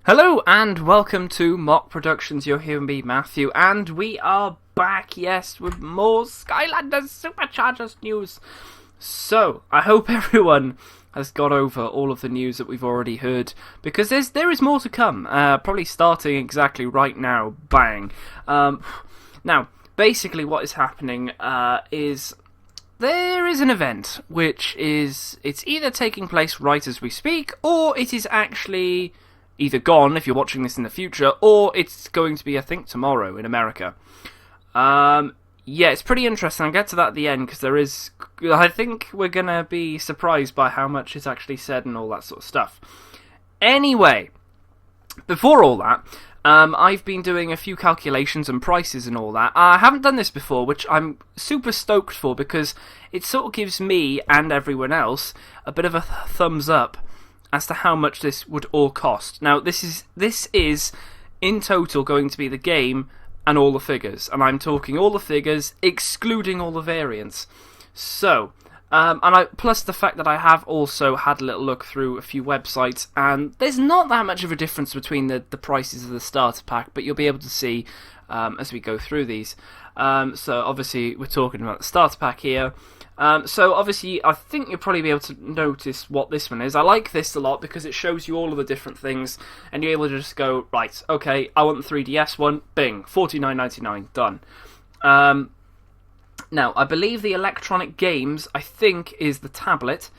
Hello and welcome to Mock Productions. You're here with me, Matthew, and we are back, yes, with more Skylanders Superchargers news. So, I hope everyone has got over all of the news that we've already heard, because there is more to come, probably starting exactly right now, bang. Now, basically what is happening is there is an event, it's either taking place right as we speak, or it is actually either gone if you're watching this in the future, or it's going to be, I think, tomorrow in America. Yeah, it's pretty interesting. I'll get to that at the end, because I think we're going to be surprised by how much is actually said and all that sort of stuff. Anyway, before all that, I've been doing a few calculations and prices and all that. I haven't done this before, which I'm super stoked for, because it sort of gives me and everyone else a bit of a thumbs up as to how much this would all cost. Now, this is in total going to be the game and all the figures, and I'm talking all the figures, excluding all the variants. So, plus the fact that I have also had a little look through a few websites, and there's not that much of a difference between the prices of the starter pack, but you'll be able to see as we go through these. So, obviously, we're talking about the starter pack here. So obviously, I think you'll probably be able to notice what this one is. I like this a lot because it shows you all of the different things, and you're able to just go, right, okay, I want the 3DS one, bing, $49.99, done. Now, I believe the electronic games, I think, is the tablet.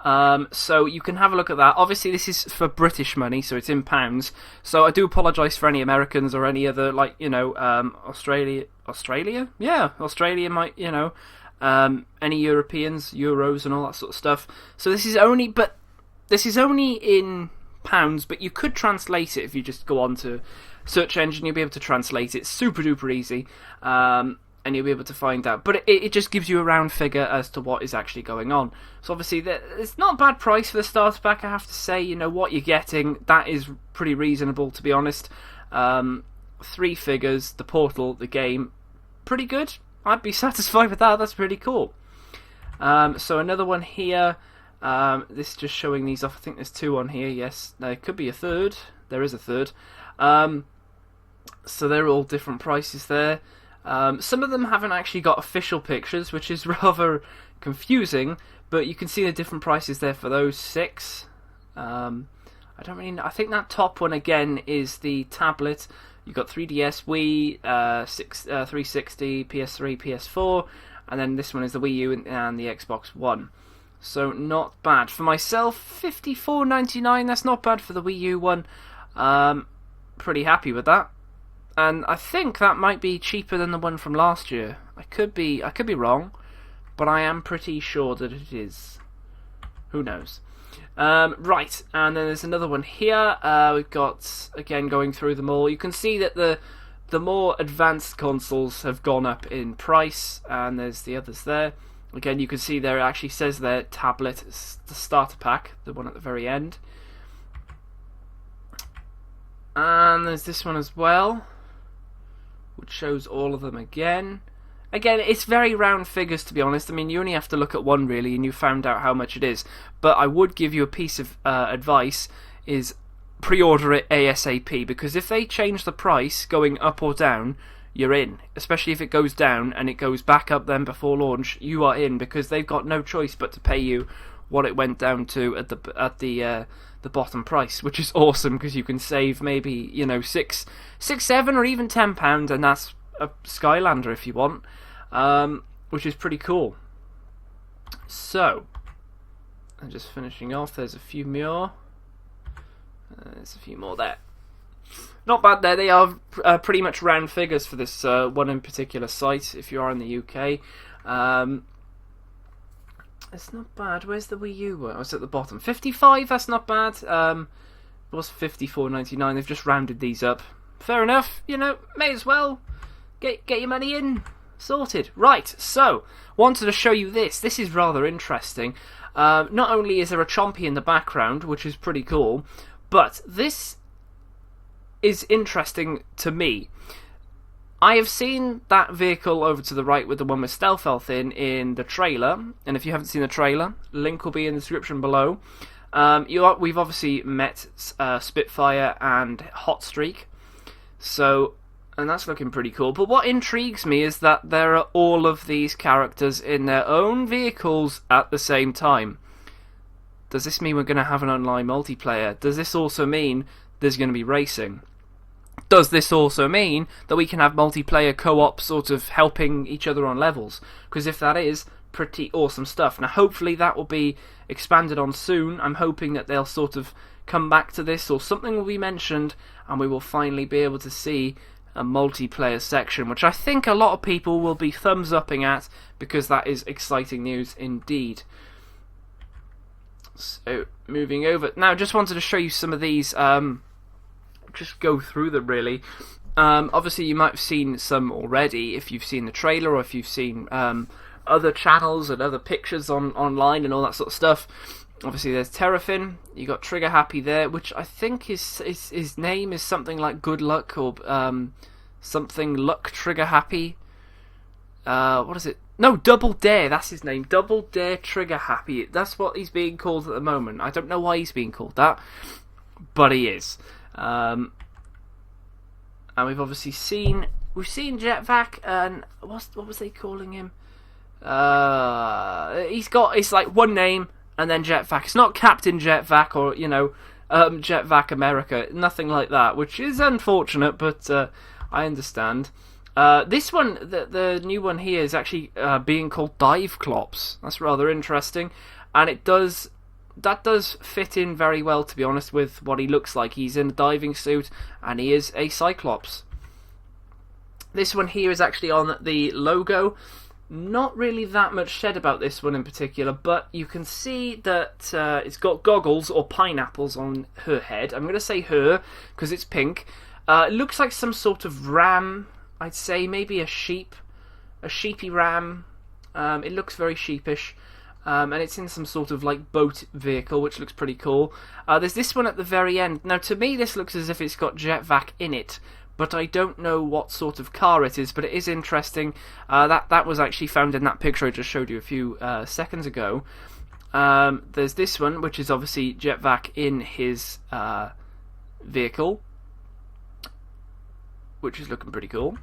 So you can have a look at that. Obviously, this is for British money, so it's in pounds. So I do apologise for any Americans or any other, Australia? Yeah, Australia might, any Europeans, euros and all that sort of stuff. So this is only in pounds, but you could translate it if you just go on to search engine. You'll be able to translate it super duper easy, and you'll be able to find out. But it just gives you a round figure as to what is actually going on. So obviously, it's not a bad price for the starter pack, I have to say. What you're getting, that is pretty reasonable, to be honest. 3 figures, the portal, the game, pretty good. I'd be satisfied with that. That's pretty cool. So another one here. This is just showing these off. I think there's 2 on here. Yes, there could be a third. There is a third. So they're all different prices there. Some of them haven't actually got official pictures, which is rather confusing. But you can see the different prices there for those 6. I don't really know. I think that top one again is the tablet. You've got 3DS, Wii, 360, PS3, PS4, and then this one is the Wii U and the Xbox One. So not bad. For myself, $54.99, that's not bad for the Wii U one. Pretty happy with that. And I think that might be cheaper than the one from last year. I could be wrong, but I am pretty sure that it is. Who knows? Right, and then there's another one here. We've got, again, going through them all. You can see that the more advanced consoles have gone up in price, and there's the others there. Again, you can see there it actually says there tablet, the starter pack, the one at the very end. And there's this one as well, which shows all of them again. Again, it's very round figures, to be honest. I mean, you only have to look at one, really, and you found out how much it is. But I would give you a piece of advice, is pre-order it ASAP, because if they change the price going up or down, you're in. Especially if it goes down and it goes back up then before launch, you are in, because they've got no choice but to pay you what it went down to at the bottom price, which is awesome, because you can save maybe, $6, $7, or even £10, and that's a Skylander if you want. Which is pretty cool. So, I'm just finishing off. There's a few more. There's a few more there. Not bad there. They are pretty much round figures for this one in particular site, if you are in the UK. It's not bad. Where's the Wii U one? Oh, it's at the bottom. 55, that's not bad. It was $54.99. They've just rounded these up. Fair enough. May as well get your money in. Sorted. Right, so, wanted to show you this. This is rather interesting. Not only is there a Chompy in the background, which is pretty cool, but this is interesting to me. I have seen that vehicle over to the right with the one with Stealth Health in the trailer, and if you haven't seen the trailer, link will be in the description below. We've obviously met Spitfire and Hotstreak, and that's looking pretty cool. But what intrigues me is that there are all of these characters in their own vehicles at the same time. Does this mean we're going to have an online multiplayer? Does this also mean there's going to be racing? Does this also mean that we can have multiplayer co-op sort of helping each other on levels? Because if that is, pretty awesome stuff. Now hopefully that will be expanded on soon. I'm hoping that they'll sort of come back to this, or something will be mentioned, and we will finally be able to see a multiplayer section, which I think a lot of people will be thumbs upping at, because that is exciting news indeed. So moving over now, just wanted to show you some of these, just go through them really. Obviously you might have seen some already if you've seen the trailer, or if you've seen other channels and other pictures online and all that sort of stuff. Obviously there's Terrafin, you got Trigger Happy there, which I think his name is something like Good Luck, or something Luck Trigger Happy. What is it? No, Double Dare, that's his name. Double Dare Trigger Happy. That's what he's being called at the moment. I don't know why he's being called that, but he is. And we've obviously seen Jetvac, and what was they calling him? It's like one name and then Jetvac. It's not Captain Jetvac, or Jetvac America, nothing like that, which is unfortunate, but I understand. This one, the new one here, is actually being called Cyclops. That's rather interesting, and that does fit in very well, to be honest, with what he looks like. He's in a diving suit, and he is a Cyclops. This one here is actually on the logo. Not really that much said about this one in particular, but you can see that it's got goggles or pineapples on her head. I'm going to say her because it's pink. It looks like some sort of ram, I'd say, maybe a sheepy ram. It looks very sheepish, and it's in some sort of like boat vehicle, which looks pretty cool. There's this one at the very end. Now, to me, this looks as if it's got Jetvac in it, but I don't know what sort of car it is, but it is interesting. That was actually found in that picture I just showed you a few seconds ago. There's this one, which is obviously Jetvac in his vehicle, which is looking pretty cool.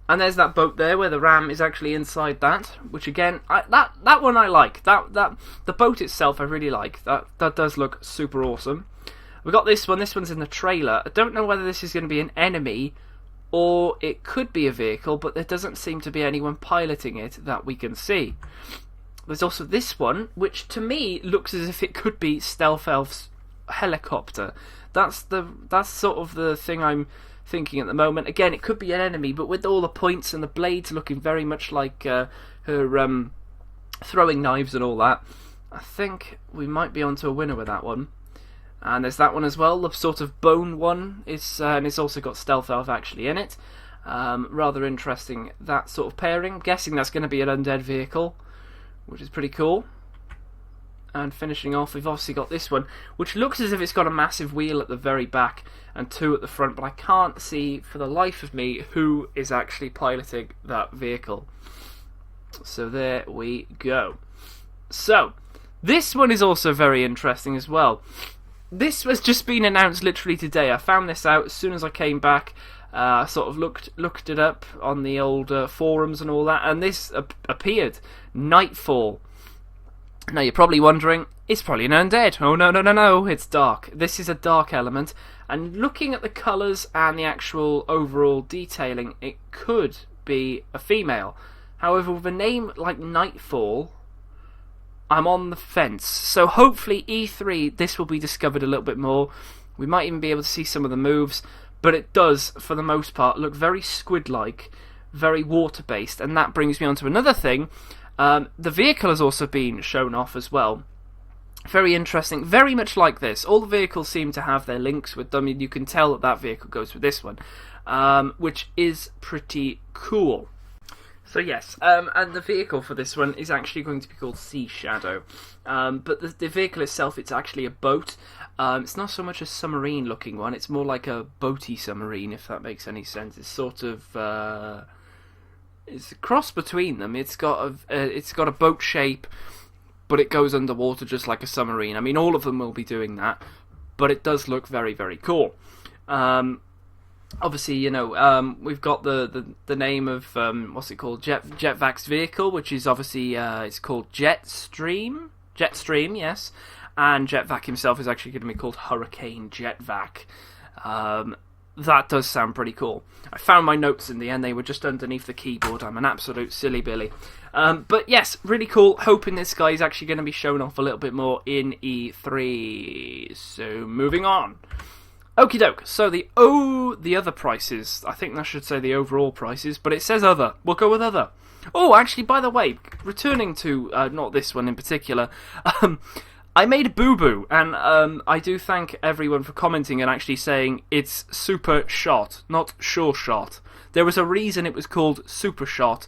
And there's that boat there where the ram is actually inside that, which again, that one I like. The boat itself I really like. That does look super awesome. We got this one. This one's in the trailer. I don't know whether this is going to be an enemy or it could be a vehicle, but there doesn't seem to be anyone piloting it that we can see. There's also this one, which to me looks as if it could be Stealth Elf's helicopter. That's sort of the thing I'm thinking at the moment. Again, it could be an enemy, but with all the points and the blades looking very much like her throwing knives and all that, I think we might be onto a winner with that one. And there's that one as well, the sort of bone one, and it's also got Stealth Elf actually in it. Rather interesting, that sort of pairing. I'm guessing that's going to be an undead vehicle, which is pretty cool. And finishing off, we've obviously got this one, which looks as if it's got a massive wheel at the very back and two at the front, but I can't see for the life of me who is actually piloting that vehicle. So there we go. So, this one is also very interesting as well. This was just been announced literally today. I found this out as soon as I came back. I sort of looked it up on the old forums and all that, and this appeared. Nightfall. Now you're probably wondering, it's probably an undead. Oh no, it's dark. This is a dark element, and looking at the colours and the actual overall detailing, it could be a female. However, with a name like Nightfall, I'm on the fence. So hopefully E3, this will be discovered a little bit more. We might even be able to see some of the moves, but it does, for the most part, look very squid-like, very water-based, and that brings me on to another thing. The vehicle has also been shown off as well. Very interesting, very much like this. All the vehicles seem to have their links with them, and you can tell that vehicle goes with this one, which is pretty cool. So yes, and the vehicle for this one is actually going to be called Sea Shadow. But the vehicle itself, it's actually a boat. It's not so much a submarine looking one, it's more like a boaty submarine, if that makes any sense. It's sort of it's a cross between them. It's got a boat shape, but it goes underwater just like a submarine. I mean, all of them will be doing that, but it does look very, very cool. Obviously, we've got the name of what's it called, Jetvac's vehicle, which is obviously it's called Jetstream, yes, and Jetvac himself is actually going to be called Hurricane Jetvac. That does sound pretty cool. I found my notes in the end; they were just underneath the keyboard. I'm an absolute silly Billy. But yes, really cool. Hoping this guy is actually going to be shown off a little bit more in E3. So moving on. Okie doke, so the other prices, I think that should say the overall prices, but it says other. We'll go with other. Oh, actually, by the way, returning to, not this one in particular, I made a boo-boo, and I do thank everyone for commenting and actually saying it's super shot, not sure shot. There was a reason it was called super shot,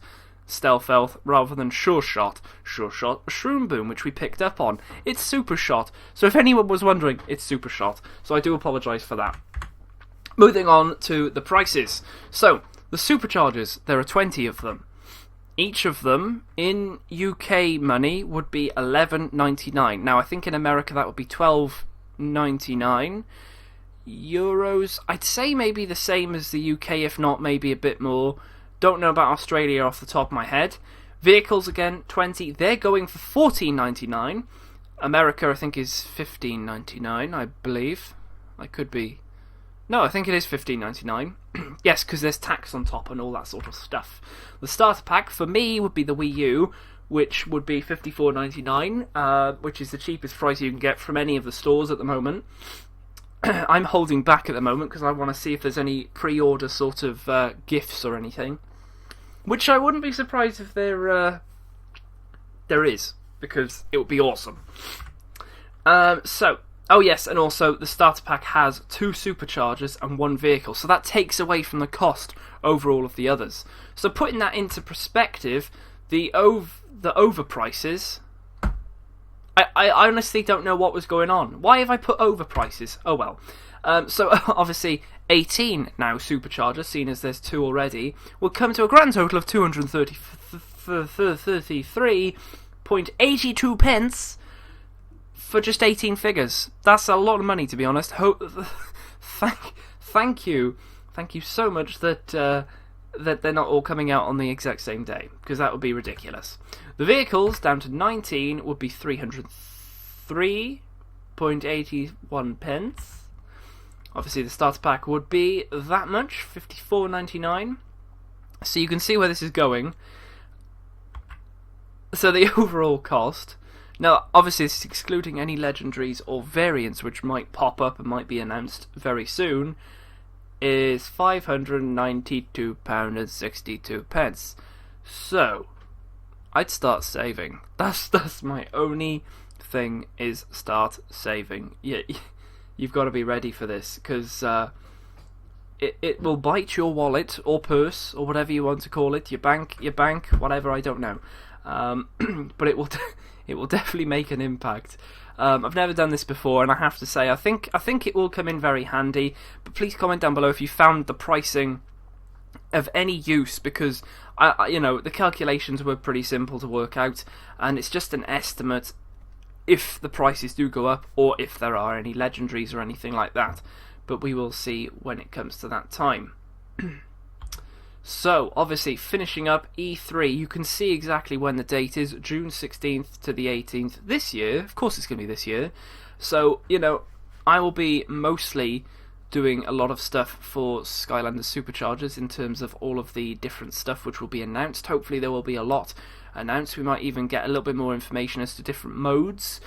Stealth Elf, rather than Sure Shot, Shroom Boom, which we picked up on. It's Super Shot, so if anyone was wondering, it's Super Shot, so I do apologise for that. Moving on to the prices. So, the Superchargers, there are 20 of them. Each of them, in UK money, would be $11.99. Now, I think in America that would be $12.99. Euros, I'd say maybe the same as the UK, if not maybe a bit more. Don't know about Australia off the top of my head. Vehicles, again, 20. They're going for $14.99. America, I think, is $15.99, I believe. I could be... No, I think it is $15.99. Yes, because there's tax on top and all that sort of stuff. The starter pack, for me, would be the Wii U, which would be $54.99, which is the cheapest price you can get from any of the stores at the moment. I'm holding back at the moment because I want to see if there's any pre-order sort of gifts or anything. Which I wouldn't be surprised if there is, because it would be awesome. Oh yes, and also the starter pack has 2 Superchargers and 1 vehicle, so that takes away from the cost over all of the others. So putting that into perspective, the overprices... I honestly don't know what was going on. Why have I put overprices? Oh well. So obviously 18 now Superchargers, seeing as there's 2 already, will come to a grand total of 233.82 pence for just 18 figures. That's a lot of money, to be honest. Thank you so much that they're not all coming out on the exact same day, because that would be ridiculous. The vehicles, down to 19, would be 303.81 pence. Obviously, the starter pack would be that much, $54.99. So you can see where this is going. So the overall cost... Now, obviously, this is excluding any legendaries or variants which might pop up and might be announced very soon, is £592.62. So, I'd start saving. That's my only thing, is start saving. Yeah, you've got to be ready for this, because it will bite your wallet or purse or whatever you want to call it, your bank, whatever, I don't know. But it will definitely make an impact. I've never done this before, and I have to say, I think it will come in very handy. But please comment down below if you found the pricing of any use, because the calculations were pretty simple to work out, and it's just an estimate if the prices do go up or if there are any legendaries or anything like that. But we will see when it comes to that time. So, obviously, finishing up E3, you can see exactly when the date is, June 16th to the 18th this year. Of course it's going to be this year. So, I will be mostly doing a lot of stuff for Skylanders Superchargers in terms of all of the different stuff which will be announced. Hopefully there will be a lot announced. We might even get a little bit more information as to different modes.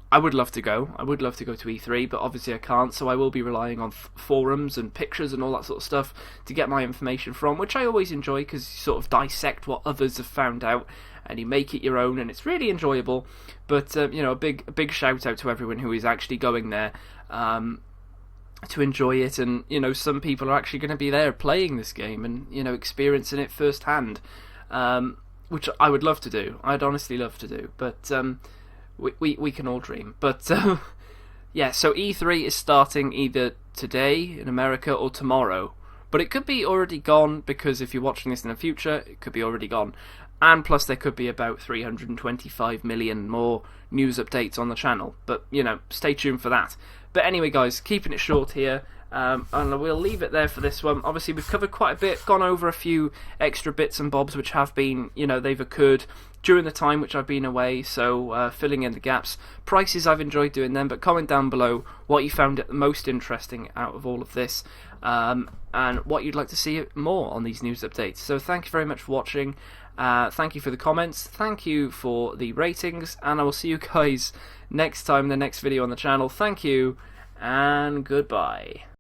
I would love to go. I would love to go to E3, but obviously I can't, so I will be relying on forums and pictures and all that sort of stuff to get my information from, which I always enjoy, because you sort of dissect what others have found out and you make it your own, and it's really enjoyable. But a big shout out to everyone who is actually going there to enjoy it, and some people are actually going to be there playing this game and experiencing it firsthand, which I would love to do. I'd honestly love to do, but we can all dream. But yeah, so E3 is starting either today in America or tomorrow, but it could be already gone, because if you're watching this in the future, it could be already gone. and plus there could be about 325 million more news updates on the channel, but you know, stay tuned for that. But anyway guys, keeping it short here, and we'll leave it there for this one. Obviously we've covered quite a bit, gone over a few extra bits and bobs which have been, you know, they've occurred during the time which I've been away, so filling in the gaps. Prices, I've enjoyed doing them, but comment down below what you found the most interesting out of all of this, and what you'd like to see more on these news updates. So thank you very much for watching, thank you for the comments, thank you for the ratings, and I will see you guys next time in the next video on the channel. Thank you, and goodbye.